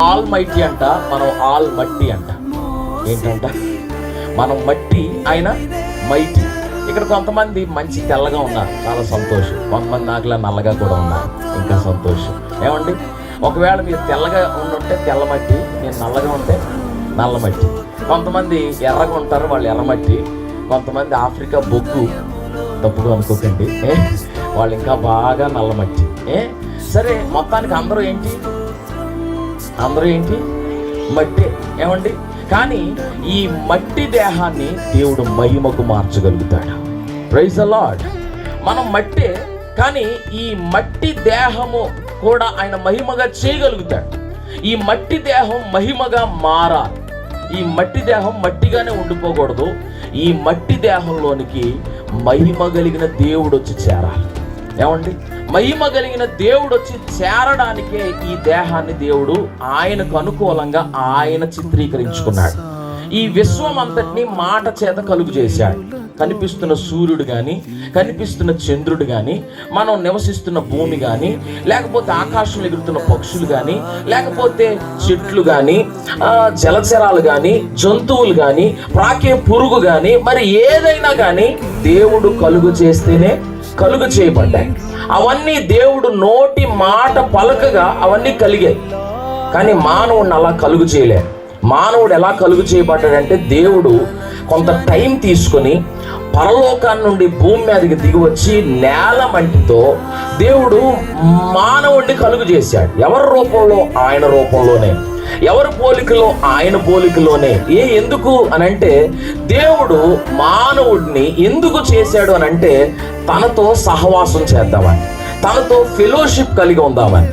All mighty అంట, మనం all మట్టి అంట. ఏంటంట? మనం మట్టి, ఆయన మైటీ. ఇక్కడ కొంతమంది మంచి తెల్లగా ఉన్నారు, చాలా సంతోషం. కొంతమంది నాకులా నల్లగా కూడా ఉన్నారు, ఇంకా సంతోషం. ఏమండి, ఒకవేళ మీరు తెల్లగా ఉండుంటే తెల్ల మట్టి, నేను నల్లగా ఉంటే నల్ల మట్టి. కొంతమంది ఎర్రగా ఉంటారు, వాళ్ళు ఎర్రమట్టి. కొంతమంది ఆఫ్రికా బొగ్గు, తప్పుగా అనుకోకండి, వాళ్ళు ఇంకా బాగా నల్లమట్టి. సరే, మొత్తానికి అందరూ ఏంటి? అందరూ ఏంటి? మట్టి. ఏమండి, కానీ ఈ మట్టి దేహాన్ని దేవుడు మహిమకు మార్చగలుగుతాడు. Praise the lord. మనం మట్టే, కానీ ఈ మట్టి దేహము కూడా ఆయన మహిమగా చేయగలుగుతాడు. ఈ మట్టి దేహం మహిమగా మారాలి. ఈ మట్టి దేహం మట్టిగానే ఉండిపోకూడదు. ఈ మట్టి దేహంలోనికి మహిమ కలిగిన దేవుడు వచ్చి చేరాలి. ఏమండి, మహిమ కలిగిన దేవుడు వచ్చి చేరడానికే ఈ దేహాన్ని దేవుడు ఆయనకు అనుకూలంగా ఆయన చిత్రీకరించుకున్నాడు. ఈ విశ్వం అంతటినీ మాట చేత కలుగు చేశాడు. కనిపిస్తున్న సూర్యుడు కానీ, కనిపిస్తున్న చంద్రుడు కానీ, మనం నివసిస్తున్న భూమి కానీ, లేకపోతే ఆకాశంలో ఎగురుతున్న పక్షులు కానీ, లేకపోతే చెట్లు కానీ, జలచరాలు కానీ, జంతువులు కానీ, ప్రాకే పురుగు కానీ, మరి ఏదైనా కానీ దేవుడు కలుగు చేస్తేనే కలుగు చేయబడ్డాయి. అవన్నీ దేవుడు నోటి మాట పలకగా అవన్నీ కలిగాయి. కానీ మానవుడిని అలా కలుగు చేయలే. మానవుడు ఎలా కలుగు చేయబడ్డాడంటే, దేవుడు కొంత టైం తీసుకొని పరలోకాన్ని నుండి భూమి మీదకి దిగి వచ్చి నేల మంటితో దేవుడు మానవుడిని కలుగు చేశాడు. ఎవరి రూపంలో? ఆయన రూపంలోనే. ఎవరి పోలికలో? ఆయన పోలికలోనే. ఎందుకు అనంటే, దేవుడు మానవుడిని ఎందుకు చేశాడు అనంటే, తనతో సహవాసం చేద్దామని, తనతో ఫెలోషిప్ కలిగి ఉందామని.